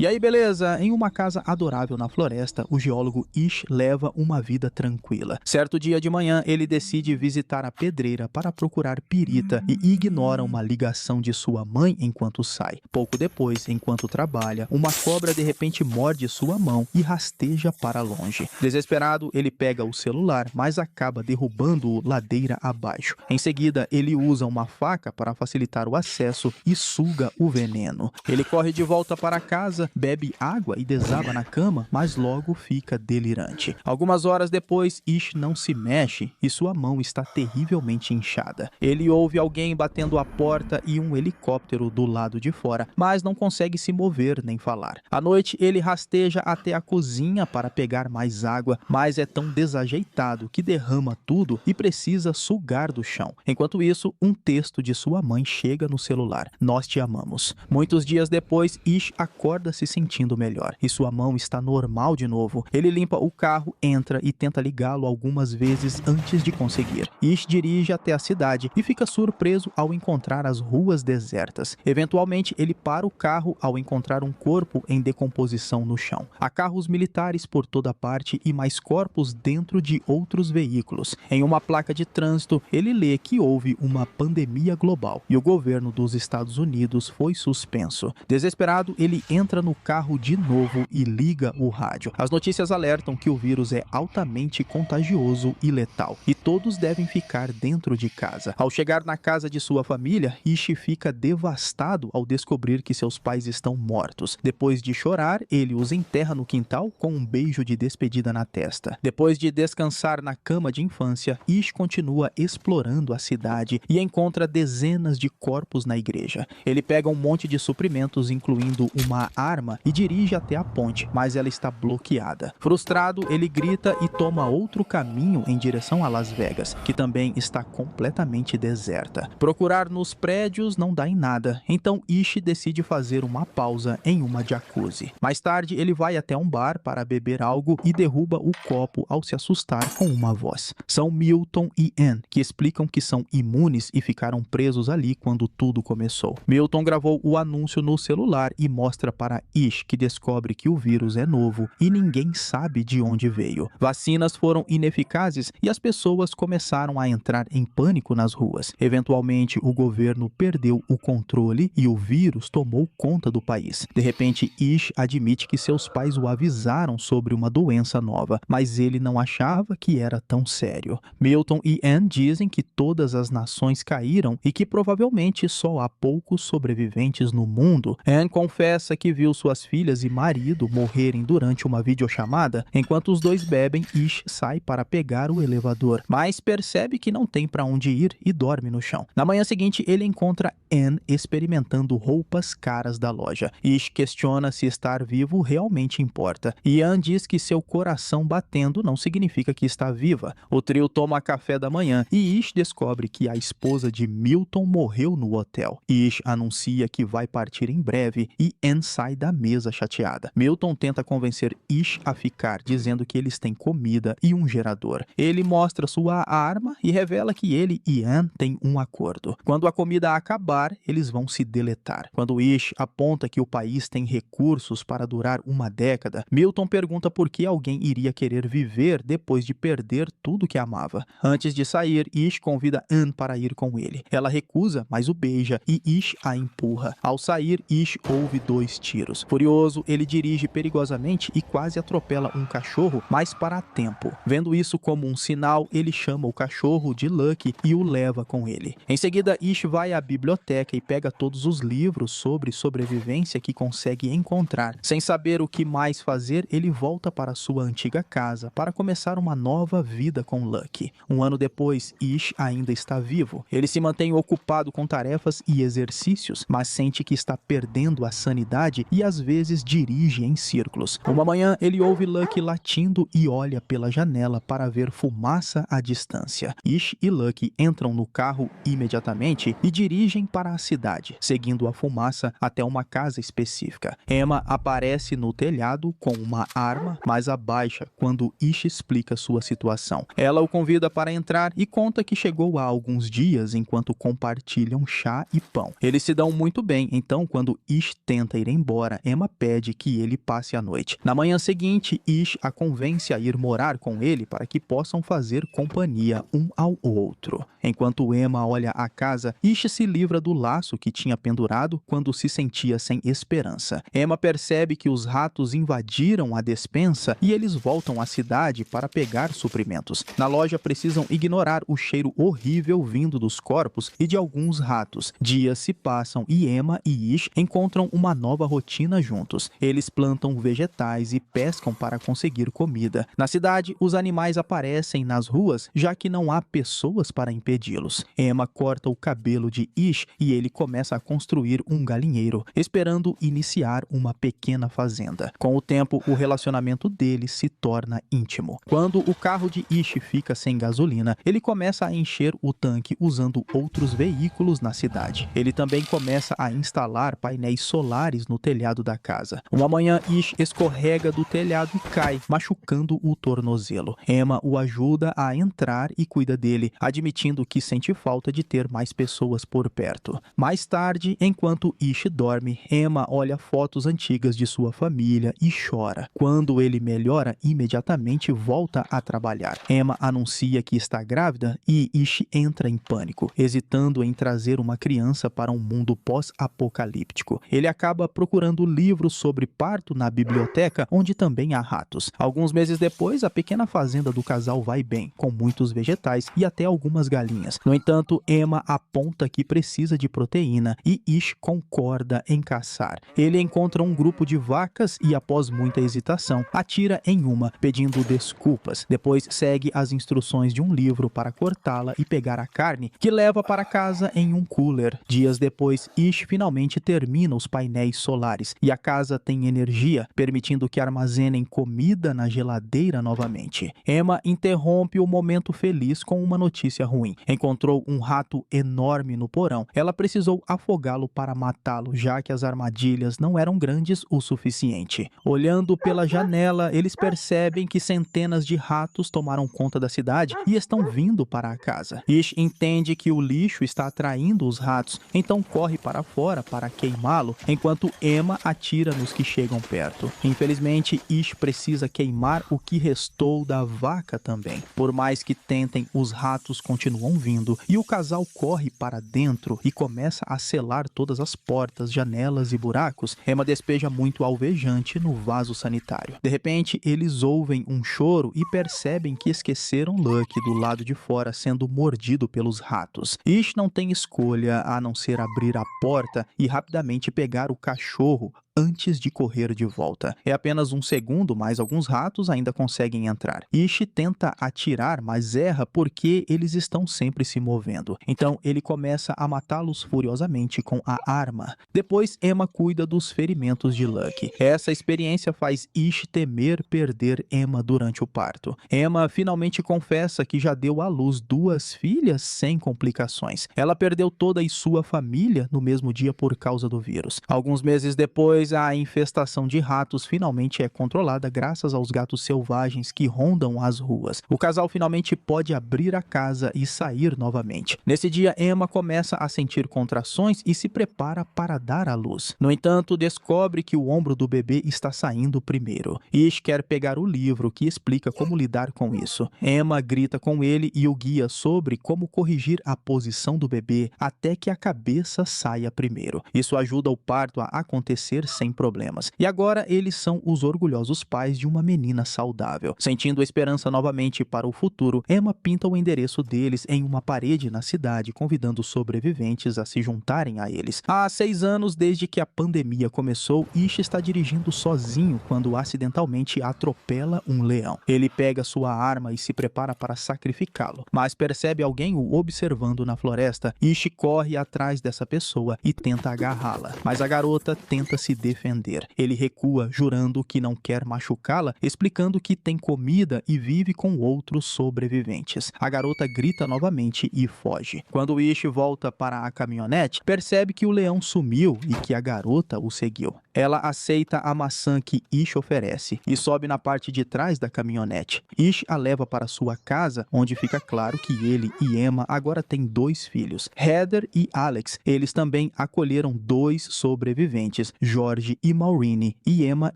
E aí, beleza? Em uma casa adorável na floresta, o geólogo Ish leva uma vida tranquila. Certo dia de manhã, ele decide visitar a pedreira para procurar pirita e ignora uma ligação de sua mãe enquanto sai. Pouco depois, enquanto trabalha, uma cobra de repente morde sua mão e rasteja para longe. Desesperado, ele pega o celular, mas acaba derrubando-o ladeira abaixo. Em seguida, ele usa uma faca para facilitar o acesso e suga o veneno. Ele corre de volta para casa, bebe água e desaba na cama, mas logo fica delirante. Algumas horas depois, Ish não se mexe e sua mão está terrivelmente inchada. Ele ouve alguém batendo a porta e um helicóptero do lado de fora, mas não consegue se mover nem falar. À noite, ele rasteja até a cozinha para pegar mais água, mas é tão desajeitado que derrama tudo e precisa sugar do chão. Enquanto isso, um texto de sua mãe chega no celular: "Nós te amamos." Muitos dias depois, Ish acorda se sentindo melhor e sua mão está normal de novo. Ele limpa o carro, entra e tenta ligá-lo algumas vezes antes de conseguir. Ish dirige até a cidade e fica surpreso ao encontrar as ruas desertas. Eventualmente, ele para o carro ao encontrar um corpo em decomposição no chão. Há carros militares por toda parte e mais corpos dentro de outros veículos. Em uma placa de trânsito, ele lê que houve uma pandemia global e o governo dos Estados Unidos foi suspenso. Desesperado, ele entra no carro de novo e liga o rádio. As notícias alertam que o vírus é altamente contagioso e letal, e todos devem ficar dentro de casa. Ao chegar na casa de sua família, Ish fica devastado ao descobrir que seus pais estão mortos. Depois de chorar, ele os enterra no quintal com um beijo de despedida na testa. Depois de descansar na cama de infância, Ish continua explorando a cidade e encontra dezenas de corpos na igreja. Ele pega um monte de suprimentos, incluindo uma arma, e dirige até a ponte, mas ela está bloqueada. Frustrado, ele grita e toma outro caminho em direção a Las Vegas, que também está completamente deserta. Procurar nos prédios não dá em nada, então Ish decide fazer uma pausa em uma jacuzzi. Mais tarde, ele vai até um bar para beber algo e derruba o copo ao se assustar com uma voz. São Milton e Anne, que explicam que são imunes e ficaram presos ali quando tudo começou. Milton gravou o anúncio no celular e mostra para Ish, que descobre que o vírus é novo e ninguém sabe de onde veio. Vacinas foram ineficazes e as pessoas começaram a entrar em pânico nas ruas. Eventualmente, o governo perdeu o controle e o vírus tomou conta do país. De repente, Ish admite que seus pais o avisaram sobre uma doença nova, mas ele não achava que era tão sério. Milton e Anne dizem que todas as nações caíram e que provavelmente só há poucos sobreviventes no mundo. Anne confessa que viu suas filhas e marido morrerem durante uma videochamada. Enquanto os dois bebem, Ish sai para pegar o elevador, mas percebe que não tem para onde ir e dorme no chão. Na manhã seguinte, ele encontra Anne experimentando roupas caras da loja. Ish questiona se estar vivo realmente importa, e Anne diz que seu coração batendo não significa que está viva. O trio toma café da manhã e Ish descobre que a esposa de Milton morreu no hotel. Ish anuncia que vai partir em breve e Anne sai da mesa chateada. Milton tenta convencer Ish a ficar, dizendo que eles têm comida e um gerador. Ele mostra sua arma e revela que ele e Anne têm um acordo. Quando a comida acabar, eles vão se deletar. Quando Ish aponta que o país tem recursos para durar uma década, Milton pergunta por que alguém iria querer viver depois de perder tudo que amava. Antes de sair, Ish convida Anne para ir com ele. Ela recusa, mas o beija e Ish a empurra. Ao sair, Ish ouve 2 tiros. Furioso, ele dirige perigosamente e quase atropela um cachorro, mas para a tempo. Vendo isso como um sinal, ele chama o cachorro de Lucky e o leva com ele. Em seguida, Ish vai à biblioteca e pega todos os livros sobre sobrevivência que consegue encontrar. Sem saber o que mais fazer, ele volta para sua antiga casa para começar uma nova vida com Lucky. Um ano depois, Ish ainda está vivo. Ele se mantém ocupado com tarefas e exercícios, mas sente que está perdendo a sanidade e às vezes dirige em círculos. Uma manhã, ele ouve Lucky latindo e olha pela janela para ver fumaça à distância. Ish e Lucky entram no carro imediatamente e dirigem para a cidade, seguindo a fumaça até uma casa específica. Emma aparece no telhado com uma arma, mas abaixa quando Ish explica sua situação. Ela o convida para entrar e conta que chegou há alguns dias enquanto compartilham chá e pão. Eles se dão muito bem, então quando Ish tenta ir embora, embora, Emma pede que ele passe a noite. Na manhã seguinte, Ish a convence a ir morar com ele para que possam fazer companhia um ao outro. Enquanto Emma olha a casa, Ish se livra do laço que tinha pendurado quando se sentia sem esperança. Emma percebe que os ratos invadiram a despensa e eles voltam à cidade para pegar suprimentos. Na loja precisam ignorar o cheiro horrível vindo dos corpos e de alguns ratos. Dias se passam e Emma e Ish encontram uma nova rotina juntos. Eles plantam vegetais e pescam para conseguir comida. Na cidade, os animais aparecem nas ruas, já que não há pessoas para impedi-los. Emma corta o cabelo de Ish e ele começa a construir um galinheiro, esperando iniciar uma pequena fazenda. Com o tempo, o relacionamento deles se torna íntimo. Quando o carro de Ish fica sem gasolina, ele começa a encher o tanque usando outros veículos na cidade. Ele também começa a instalar painéis solares no telhado da casa. Uma manhã, Ish escorrega do telhado e cai, machucando o tornozelo. Emma o ajuda a entrar e cuida dele, admitindo que sente falta de ter mais pessoas por perto. Mais tarde, enquanto Ish dorme, Emma olha fotos antigas de sua família e chora. Quando ele melhora, imediatamente volta a trabalhar. Emma anuncia que está grávida e Ish entra em pânico, hesitando em trazer uma criança para um mundo pós-apocalíptico. Ele acaba procurando livros sobre parto na biblioteca, onde também há ratos. Alguns meses depois, a pequena fazenda do casal vai bem, com muitos vegetais e até algumas galinhas. No entanto, Emma aponta que precisa de proteína e Ish concorda em caçar. Ele encontra um grupo de vacas e, após muita hesitação, atira em uma, pedindo desculpas. Depois segue as instruções de um livro para cortá-la e pegar a carne, que leva para casa em um cooler. Dias depois, Ish finalmente termina os painéis solares e a casa tem energia, permitindo que armazenem comida na geladeira novamente. Emma interrompe o momento feliz com uma notícia ruim. Encontrou um rato enorme no porão. Ela precisou afogá-lo para matá-lo, já que as armadilhas não eram grandes o suficiente. Olhando pela janela, eles percebem que centenas de ratos tomaram conta da cidade e estão vindo para a casa. Ish entende que o lixo está atraindo os ratos, então corre para fora para queimá-lo, enquanto Emma atira nos que chegam perto. Infelizmente, Ish precisa queimar o que restou da vaca também. Por mais que tentem, os ratos continuam vindo e o casal corre para dentro e começa a selar todas as portas, janelas e buracos. Emma despeja muito alvejante no vaso sanitário. De repente, eles ouvem um choro e percebem que esqueceram Lucky do lado de fora sendo mordido pelos ratos. Ish não tem escolha a não ser abrir a porta e rapidamente pegar o cachorro antes de correr de volta. É apenas um segundo, mas alguns ratos ainda conseguem entrar. Ish tenta atirar, mas erra porque eles estão sempre se movendo. Então ele começa a matá-los furiosamente com a arma. Depois Emma cuida dos ferimentos de Lucky. Essa experiência faz Ish temer perder Emma durante o parto. Emma finalmente confessa que já deu à luz 2 filhas sem complicações. Ela perdeu toda a sua família no mesmo dia por causa do vírus. Alguns meses depois, a infestação de ratos finalmente é controlada graças aos gatos selvagens que rondam as ruas. O casal finalmente pode abrir a casa e sair novamente. Nesse dia, Emma começa a sentir contrações e se prepara para dar à luz. No entanto, descobre que o ombro do bebê está saindo primeiro. Ish quer pegar o livro que explica como lidar com isso. Emma grita com ele e o guia sobre como corrigir a posição do bebê até que a cabeça saia primeiro. Isso ajuda o parto a acontecer sem problemas. E agora eles são os orgulhosos pais de uma menina saudável. Sentindo esperança novamente para o futuro, Emma pinta o endereço deles em uma parede na cidade, convidando sobreviventes a se juntarem a eles. Há 6 anos desde que a pandemia começou, Ish está dirigindo sozinho quando acidentalmente atropela um leão. Ele pega sua arma e se prepara para sacrificá-lo, mas percebe alguém o observando na floresta. Ish corre atrás dessa pessoa e tenta agarrá-la, mas a garota tenta se defender. Ele recua, jurando que não quer machucá-la, explicando que tem comida e vive com outros sobreviventes. A garota grita novamente e foge. Quando Ish volta para a caminhonete, percebe que o leão sumiu e que a garota o seguiu. Ela aceita a maçã que Ish oferece e sobe na parte de trás da caminhonete. Ish a leva para sua casa, onde fica claro que ele e Emma agora têm 2 filhos, Heather e Alex. Eles também acolheram 2 sobreviventes, Jordan George e Maureen, e Emma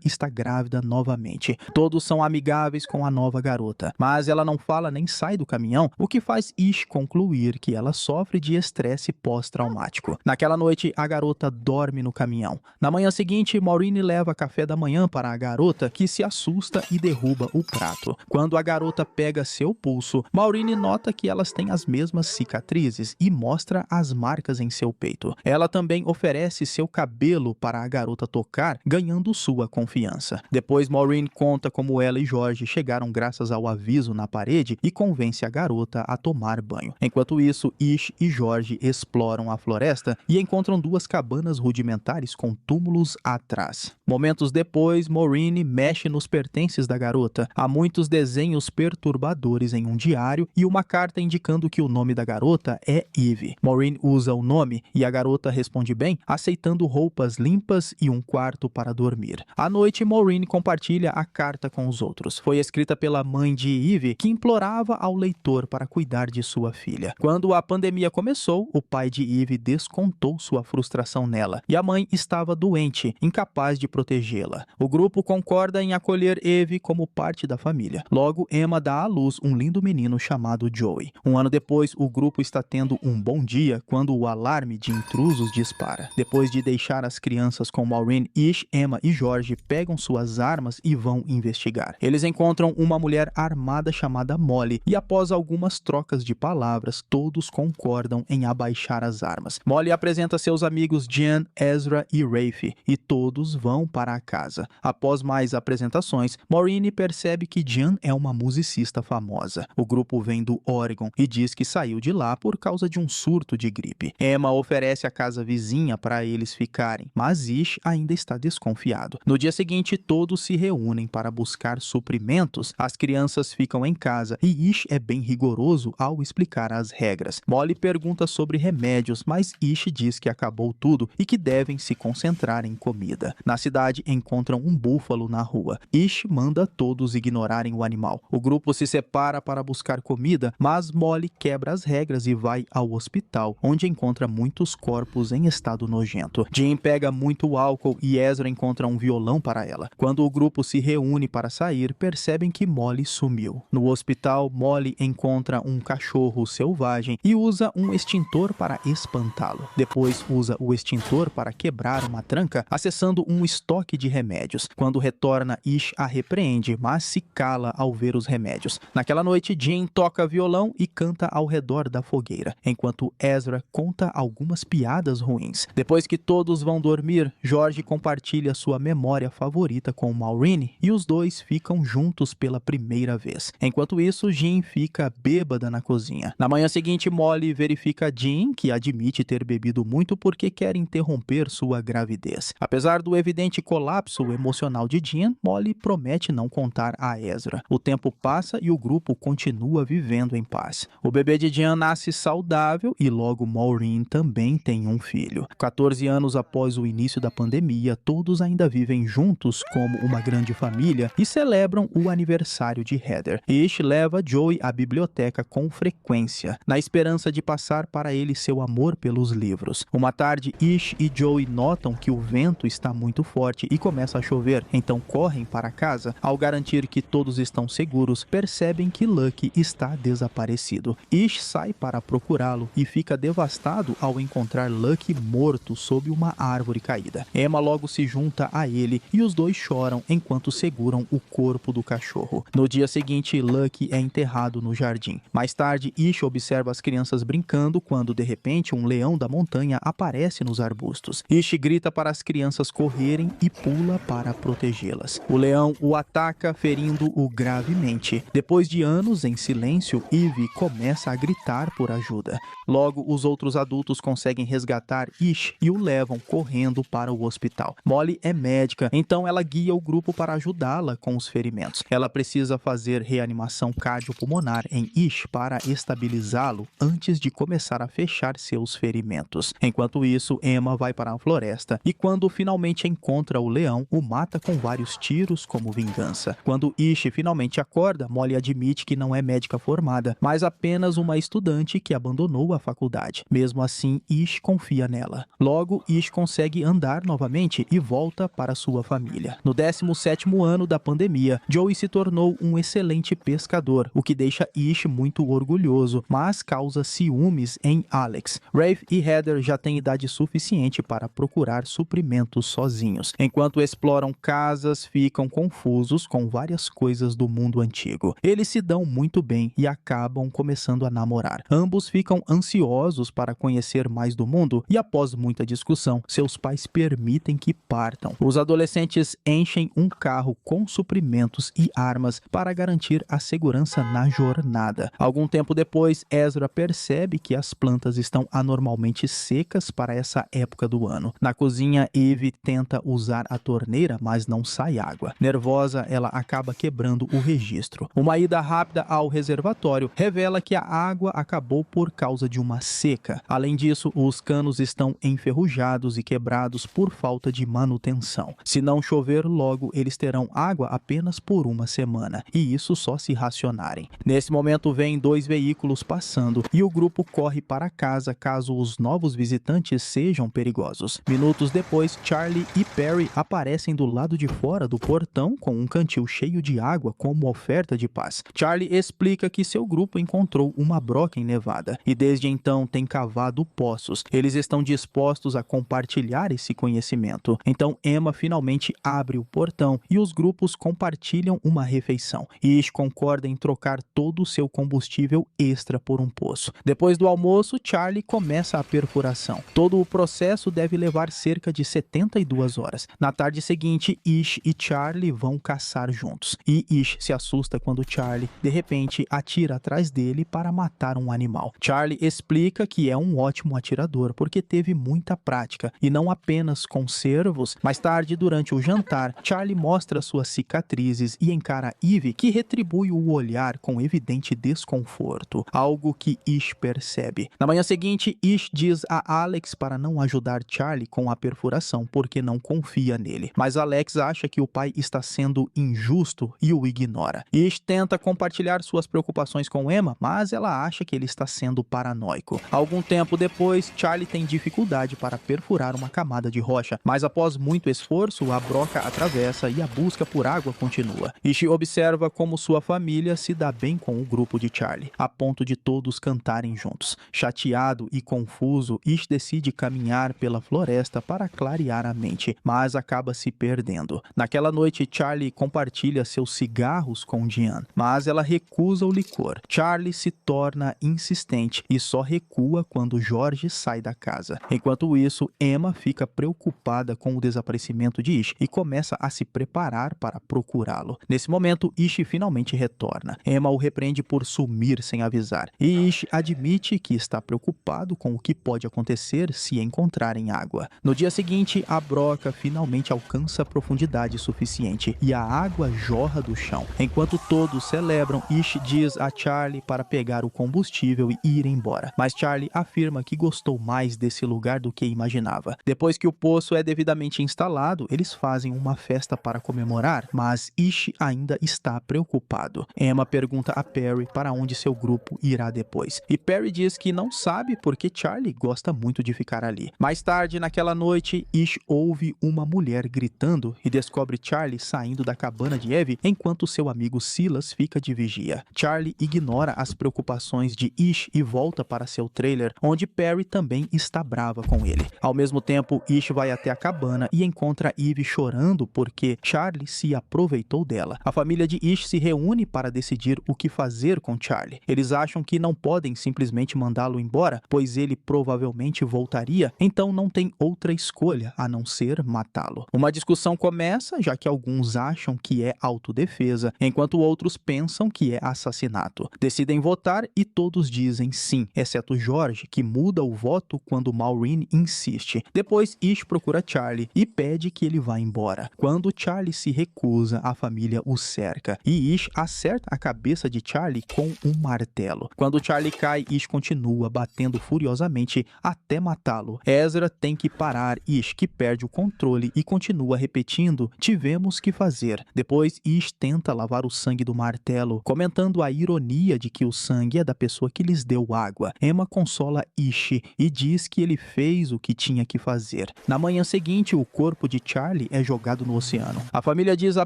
está grávida novamente. Todos são amigáveis com a nova garota, mas ela não fala nem sai do caminhão, o que faz Ish concluir que ela sofre de estresse pós-traumático. Naquela noite, a garota dorme no caminhão. Na manhã seguinte, Maureen leva café da manhã para a garota, que se assusta e derruba o prato. Quando a garota pega seu pulso, Maureen nota que elas têm as mesmas cicatrizes e mostra as marcas em seu peito. Ela também oferece seu cabelo para a garota tocar, ganhando sua confiança. Depois, Maureen conta como ela e George chegaram graças ao aviso na parede e convence a garota a tomar banho. Enquanto isso, Ish e George exploram a floresta e encontram duas cabanas rudimentares com túmulos atrás. Momentos depois, Maureen mexe nos pertences da garota. Há muitos desenhos perturbadores em um diário e uma carta indicando que o nome da garota é Eve. Maureen usa o nome e a garota responde bem, aceitando roupas limpas e um quarto para dormir. À noite, Maureen compartilha a carta com os outros. Foi escrita pela mãe de Eve, que implorava ao leitor para cuidar de sua filha. Quando a pandemia começou, o pai de Eve descontou sua frustração nela e a mãe estava doente, incapaz de protegê-la. O grupo concorda em acolher Eve como parte da família. Logo, Emma dá à luz um lindo menino chamado Joey. Um ano depois, o grupo está tendo um bom dia quando o alarme de intrusos dispara. Depois de deixar as crianças com Maureen, Ish, Emma e George pegam suas armas e vão investigar. Eles encontram uma mulher armada chamada Molly e após algumas trocas de palavras, todos concordam em abaixar as armas. Molly apresenta seus amigos Jen, Ezra e Rafe e todos vão para a casa. Após mais apresentações, Maureen percebe que Jen é uma musicista famosa. O grupo vem do Oregon e diz que saiu de lá por causa de um surto de gripe. Emma oferece a casa vizinha para eles ficarem, mas Ish ainda está desconfiado. No dia seguinte, todos se reúnem para buscar suprimentos. As crianças ficam em casa e Ish é bem rigoroso ao explicar as regras. Molly pergunta sobre remédios, mas Ish diz que acabou tudo e que devem se concentrar em comida. Na cidade, encontram um búfalo na rua. Ish manda todos ignorarem o animal. O grupo se separa para buscar comida, mas Molly quebra as regras e vai ao hospital, onde encontra muitos corpos em estado nojento. Jean pega muito álcool e Ezra encontra um violão para ela. Quando o grupo se reúne para sair, percebem que Molly sumiu. No hospital, Molly encontra um cachorro selvagem e usa um extintor para espantá-lo. Depois usa o extintor para quebrar uma tranca, acessando um estoque de remédios. Quando retorna, Ish a repreende, mas se cala ao ver os remédios. Naquela noite, Jean toca violão e canta ao redor da fogueira, enquanto Ezra conta algumas piadas ruins. Depois que todos vão dormir, George compartilha sua memória favorita com Maureen e os dois ficam juntos pela primeira vez. Enquanto isso, Jean fica bêbada na cozinha. Na manhã seguinte, Molly verifica Jean, que admite ter bebido muito porque quer interromper sua gravidez. Apesar do evidente colapso emocional de Jean, Molly promete não contar a Ezra. O tempo passa e o grupo continua vivendo em paz. O bebê de Jean nasce saudável e logo Maureen também tem um filho. 14 anos após o início da pandemia, todos ainda vivem juntos como uma grande família e celebram o aniversário de Heather. Ish leva Joey à biblioteca com frequência, na esperança de passar para ele seu amor pelos livros. Uma tarde, Ish e Joey notam que o vento está muito forte e começa a chover, então correm para casa. Ao garantir que todos estão seguros, percebem que Lucky está desaparecido. Ish sai para procurá-lo e fica devastado ao encontrar Lucky morto sob uma árvore caída. Emma logo se junta a ele e os dois choram enquanto seguram o corpo do cachorro. No dia seguinte, Lucky é enterrado no jardim. Mais tarde, Ish observa as crianças brincando quando, de repente, um leão da montanha aparece nos arbustos. Ish grita para as crianças correrem e pula para protegê-las. O leão o ataca, ferindo-o gravemente. Depois de anos em silêncio, Eve começa a gritar por ajuda. Logo, os outros adultos conseguem resgatar Ish e o levam correndo para o hospital. Molly é médica, então ela guia o grupo para ajudá-la com os ferimentos. Ela precisa fazer reanimação cardiopulmonar em Ish para estabilizá-lo antes de começar a fechar seus ferimentos. Enquanto isso, Emma vai para a floresta e quando finalmente encontra o leão, o mata com vários tiros como vingança. Quando Ish finalmente acorda, Molly admite que não é médica formada, mas apenas uma estudante que abandonou a faculdade. Mesmo assim, Ish confia nela. Logo, Ish consegue andar novamente novamente e volta para sua família. No 17º ano da pandemia, Joey se tornou um excelente pescador, o que deixa Ish muito orgulhoso, mas causa ciúmes em Alex. Rafe e Heather já têm idade suficiente para procurar suprimentos sozinhos. Enquanto exploram casas, ficam confusos com várias coisas do mundo antigo. Eles se dão muito bem e acabam começando a namorar. Ambos ficam ansiosos para conhecer mais do mundo e, após muita discussão, seus pais permitem que partam. Os adolescentes enchem um carro com suprimentos e armas para garantir a segurança na jornada. Algum tempo depois, Ezra percebe que as plantas estão anormalmente secas para essa época do ano. Na cozinha, Eve tenta usar a torneira, mas não sai água. Nervosa, ela acaba quebrando o registro. Uma ida rápida ao reservatório revela que a água acabou por causa de uma seca. Além disso, os canos estão enferrujados e quebrados por falta de manutenção. Se não chover logo, eles terão água apenas por uma semana, e isso só se racionarem. Nesse momento, vêm 2 veículos passando e o grupo corre para casa caso os novos visitantes sejam perigosos. Minutos depois, Charlie e Perry aparecem do lado de fora do portão com um cantil cheio de água como oferta de paz. Charlie explica que seu grupo encontrou uma broca em Nevada e desde então tem cavado poços. Eles estão dispostos a compartilhar esse conhecimento. Então Emma finalmente abre o portão e os grupos compartilham uma refeição. Ish concorda em trocar todo o seu combustível extra por um poço. Depois do almoço, Charlie começa a perfuração. Todo o processo deve levar cerca de 72 horas. Na tarde seguinte, Ish e Charlie vão caçar juntos. E Ish se assusta quando Charlie, de repente, atira atrás dele para matar um animal. Charlie explica que é um ótimo atirador porque teve muita prática e não apenas com cervos. Mais tarde, durante o jantar, Charlie mostra suas cicatrizes e encara Eve, que retribui o olhar com evidente desconforto, algo que Ish percebe. Na manhã seguinte, Ish diz a Alex para não ajudar Charlie com a perfuração porque não confia nele. Mas Alex acha que o pai está sendo injusto e o ignora. Ish tenta compartilhar suas preocupações com Emma, mas ela acha que ele está sendo paranoico. Algum tempo depois, Charlie tem dificuldade para perfurar uma camada de rocha, mas após muito esforço, a broca atravessa e a busca por água continua. Ish observa como sua família se dá bem com o grupo de Charlie, a ponto de todos cantarem juntos. Chateado e confuso, Ish decide caminhar pela floresta para clarear a mente, mas acaba se perdendo. Naquela noite, Charlie compartilha seus cigarros com Diane, mas ela recusa o licor. Charlie se torna insistente e só recua quando George sai da casa. Enquanto isso, Emma fica preocupada com o desaparecimento de Ish e começa a se preparar para procurá-lo. Nesse momento, Ish finalmente retorna. Emma o repreende por sumir sem avisar. E Ish admite que está preocupado com o que pode acontecer se encontrarem água. No dia seguinte, a broca finalmente alcança profundidade suficiente e a água jorra do chão. Enquanto todos celebram, Ish diz a Charlie para pegar o combustível e ir embora. Mas Charlie afirma que gostou mais desse lugar do que imaginava. Depois que o poço é devidamente instalado, eles fazem uma festa para comemorar, mas Ish ainda está preocupado. Emma pergunta a Perry para onde seu grupo irá depois. E Perry diz que não sabe porque Charlie gosta muito de ficar ali. Mais tarde, naquela noite, Ish ouve uma mulher gritando e descobre Charlie saindo da cabana de Eve enquanto seu amigo Silas fica de vigia. Charlie ignora as preocupações de Ish e volta para seu trailer, onde Perry também está brava com ele. Ao mesmo tempo, Ish vai até a cabana e encontra Eve chorando porque Charlie se aproveitou dela. A família de Ish se reúne para decidir o que fazer com Charlie. Eles acham que não podem simplesmente mandá-lo embora, pois ele provavelmente voltaria, então não tem outra escolha a não ser matá-lo. Uma discussão começa, já que alguns acham que é autodefesa, enquanto outros pensam que é assassinato. Decidem votar e todos dizem sim, exceto George, que muda o voto quando Maureen insiste. Depois, Ish procura Charlie e pede que ele vá embora. Quando Charlie se recusa, a família o cerca e Ish acerta a cabeça de Charlie com um martelo. Quando Charlie cai, Ish continua batendo furiosamente até matá-lo. Ezra tem que parar Ish, que perde o controle e continua repetindo: "Tivemos que fazer". Depois, Ish tenta lavar o sangue do martelo, comentando a ironia de que o sangue é da pessoa que lhes deu água. Emma consola Ish e diz que ele fez o que tinha que fazer. Na manhã manhã seguinte, o corpo de Charlie é jogado no oceano. A família diz a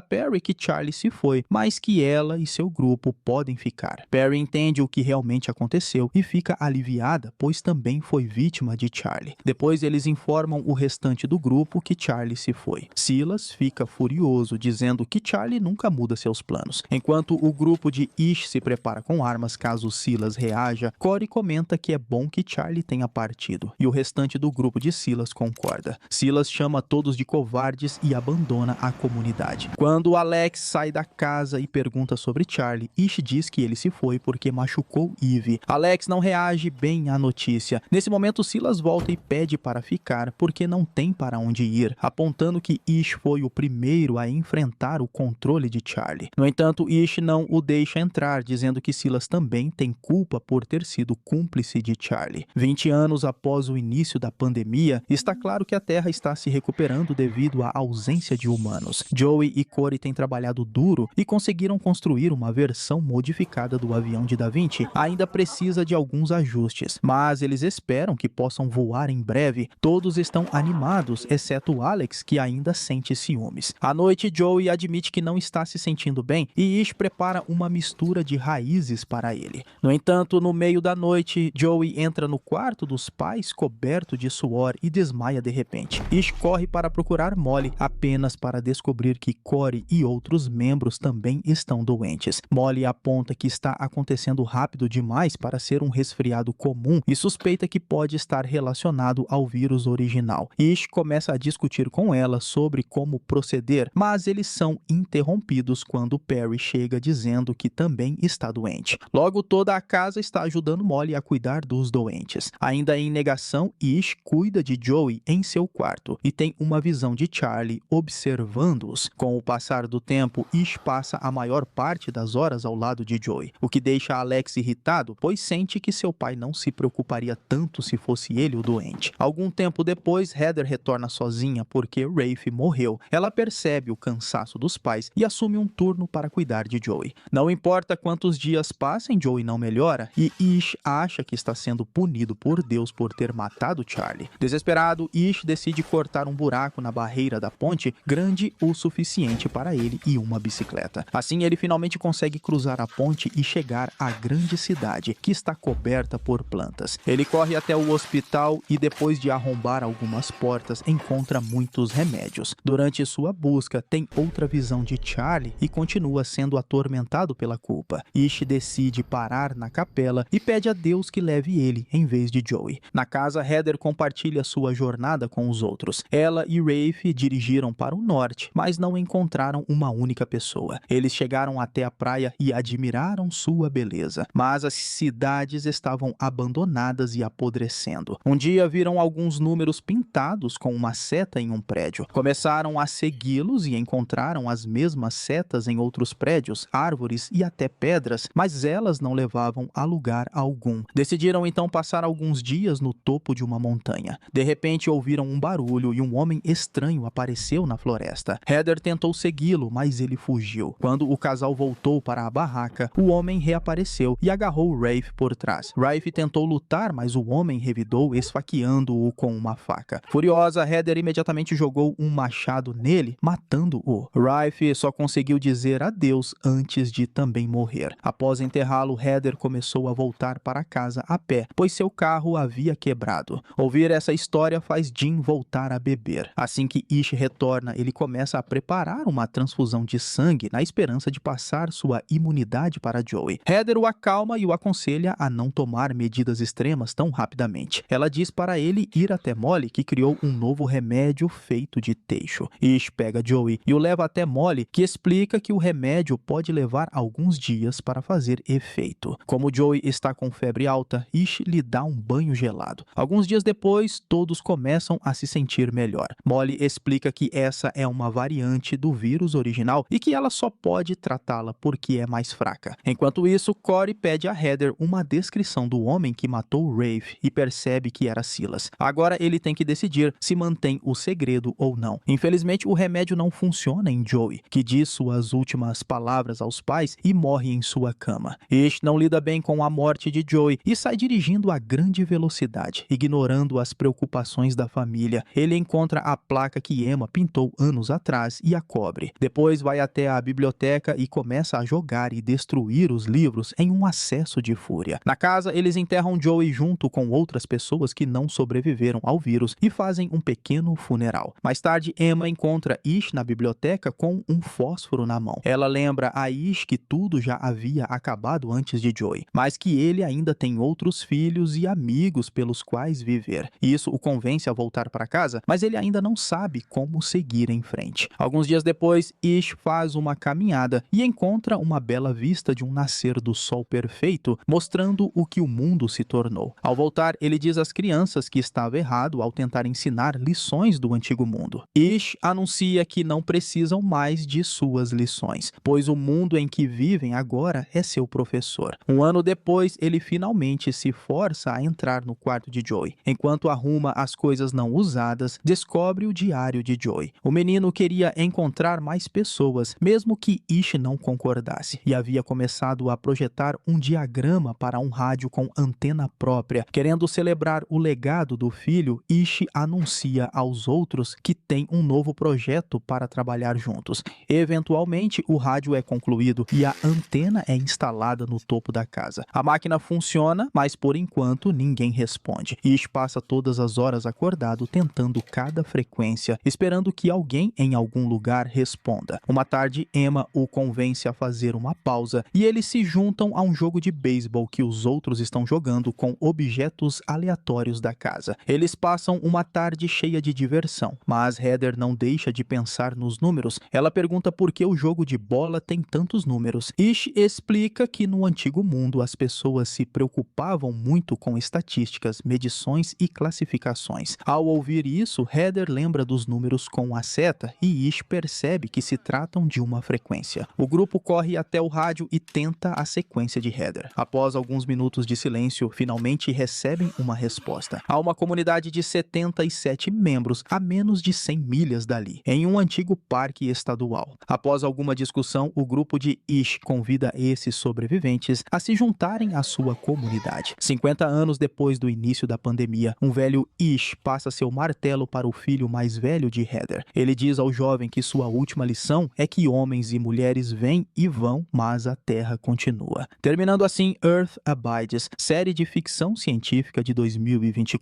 Perry que Charlie se foi, mas que ela e seu grupo podem ficar. Perry entende o que realmente aconteceu e fica aliviada, pois também foi vítima de Charlie. Depois eles informam o restante do grupo que Charlie se foi. Silas fica furioso, dizendo que Charlie nunca muda seus planos. Enquanto o grupo de Ish se prepara com armas caso Silas reaja, Corey comenta que é bom que Charlie tenha partido, e o restante do grupo de Silas concorda. Silas chama todos de covardes e abandona a comunidade. Quando Alex sai da casa e pergunta sobre Charlie, Ish diz que ele se foi porque machucou Eve. Alex não reage bem à notícia. Nesse momento, Silas volta e pede para ficar porque não tem para onde ir, apontando que Ish foi o primeiro a enfrentar o controle de Charlie. No entanto, Ish não o deixa entrar, dizendo que Silas também tem culpa por ter sido cúmplice de Charlie. 20 anos após o início da pandemia, está claro que a Terra está se recuperando devido à ausência de humanos. Joey e Corey têm trabalhado duro e conseguiram construir uma versão modificada do avião de Da Vinci. Ainda precisa de alguns ajustes, mas eles esperam que possam voar em breve. Todos estão animados, exceto Alex, que ainda sente ciúmes. À noite, Joey admite que não está se sentindo bem e Ish prepara uma mistura de raízes para ele. No entanto, no meio da noite, Joey entra no quarto dos pais coberto de suor e desmaia de repente. Ish corre para procurar Molly, apenas para descobrir que Corey e outros membros também estão doentes. Molly aponta que está acontecendo rápido demais para ser um resfriado comum e suspeita que pode estar relacionado ao vírus original. Ish começa a discutir com ela sobre como proceder, mas eles são interrompidos quando Perry chega dizendo que também está doente. Logo, toda a casa está ajudando Molly a cuidar dos doentes. Ainda em negação, Ish cuida de Joey em seu quarto e tem uma visão de Charlie observando-os. Com o passar do tempo, Ish passa a maior parte das horas ao lado de Joey, o que deixa Alex irritado, pois sente que seu pai não se preocuparia tanto se fosse ele o doente. Algum tempo depois, Heather retorna sozinha porque Rafe morreu. Ela percebe o cansaço dos pais e assume um turno para cuidar de Joey. Não importa quantos dias passem, Joey não melhora e Ish acha que está sendo punido por Deus por ter matado Charlie. Desesperado, Ish decide cortar um buraco na barreira da ponte, grande o suficiente para ele e uma bicicleta. Assim, ele finalmente consegue cruzar a ponte e chegar à grande cidade, que está coberta por plantas. Ele corre até o hospital e, depois de arrombar algumas portas, encontra muitos remédios. Durante sua busca, tem outra visão de Charlie e continua sendo atormentado pela culpa. Ish decide parar na capela e pede a Deus que leve ele em vez de Joey. Na casa, Heather compartilha sua jornada com os outros. Ela e Rafe dirigiram para o norte, mas não encontraram uma única pessoa. Eles chegaram até a praia e admiraram sua beleza, mas as cidades estavam abandonadas e apodrecendo. Um dia viram alguns números pintados com uma seta em um prédio. Começaram a segui-los e encontraram as mesmas setas em outros prédios, árvores e até pedras, mas elas não levavam a lugar algum. Decidiram então passar alguns dias no topo de uma montanha. De repente ouviram um barulho e um homem estranho apareceu na floresta. Heather tentou segui-lo, mas ele fugiu. Quando o casal voltou para a barraca, o homem reapareceu e agarrou Rafe por trás. Rafe tentou lutar, mas o homem revidou, esfaqueando-o com uma faca. Furiosa, Heather imediatamente jogou um machado nele, matando-o. Rafe só conseguiu dizer adeus antes de também morrer. Após enterrá-lo, Heather começou a voltar para casa a pé, pois seu carro havia quebrado. Ouvir essa história faz Jim voltar a beber. Assim que Ish retorna, ele começa a preparar uma transfusão de sangue na esperança de passar sua imunidade para Joey. Heather o acalma e o aconselha a não tomar medidas extremas tão rapidamente. Ela diz para ele ir até Molly, que criou um novo remédio feito de teixo. Ish pega Joey e o leva até Molly, que explica que o remédio pode levar alguns dias para fazer efeito. Como Joey está com febre alta, Ish lhe dá um banho gelado. Alguns dias depois, todos começam a se sentir melhor. Molly explica que essa é uma variante do vírus original e que ela só pode tratá-la porque é mais fraca. Enquanto isso, Corey pede a Heather uma descrição do homem que matou Rafe e percebe que era Silas. Agora ele tem que decidir se mantém o segredo ou não. Infelizmente, o remédio não funciona em Joey, que diz suas últimas palavras aos pais e morre em sua cama. Ish não lida bem com a morte de Joey e sai dirigindo a grande velocidade, ignorando as preocupações da família. família. Ele encontra a placa que Emma pintou anos atrás e a cobre. Depois vai até a biblioteca e começa a jogar e destruir os livros em um acesso de fúria. Na casa, eles enterram Joey junto com outras pessoas que não sobreviveram ao vírus e fazem um pequeno funeral. Mais tarde, Emma encontra Ish na biblioteca com um fósforo na mão. Ela lembra a Ish que tudo já havia acabado antes de Joey, mas que ele ainda tem outros filhos e amigos pelos quais viver. Isso o convence a voltar para casa, mas ele ainda não sabe como seguir em frente. Alguns dias depois, Ish faz uma caminhada e encontra uma bela vista de um nascer do sol perfeito, mostrando o que o mundo se tornou. Ao voltar, ele diz às crianças que estava errado ao tentar ensinar lições do antigo mundo. Ish anuncia que não precisam mais de suas lições, pois o mundo em que vivem agora é seu professor. Um ano depois, ele finalmente se força a entrar no quarto de Joey. Enquanto arruma as coisas não usadas, descobre o diário de Joey. O menino queria encontrar mais pessoas, mesmo que Ish não concordasse, e havia começado a projetar um diagrama para um rádio com antena própria. Querendo celebrar o legado do filho, Ish anuncia aos outros que tem um novo projeto para trabalhar juntos. Eventualmente, o rádio é concluído e a antena é instalada no topo da casa. A máquina funciona, mas por enquanto ninguém responde. Ish passa todas as horas acordado tentando cada frequência, esperando que alguém em algum lugar responda. Uma tarde, Emma o convence a fazer uma pausa e eles se juntam a um jogo de beisebol que os outros estão jogando com objetos aleatórios da casa. Eles passam uma tarde cheia de diversão, mas Heather não deixa de pensar nos números. Ela pergunta por que o jogo de bola tem tantos números. Ish explica que no antigo mundo as pessoas se preocupavam muito com estatísticas, medições e classificações. Ao ouvir isso, Heather lembra dos números com a seta e Ish percebe que se tratam de uma frequência. O grupo corre até o rádio e tenta a sequência de Heather. Após alguns minutos de silêncio, finalmente recebem uma resposta. Há uma comunidade de 77 membros a menos de 100 milhas dali, em um antigo parque estadual. Após alguma discussão, o grupo de Ish convida esses sobreviventes a se juntarem à sua comunidade. 50 anos depois do início da pandemia, um velho Ish passa seu martelo para o filho mais velho de Heather. Ele diz ao jovem que sua última lição é que homens e mulheres vêm e vão, mas a Terra continua. Terminando assim Earth Abides, série de ficção científica de 2024.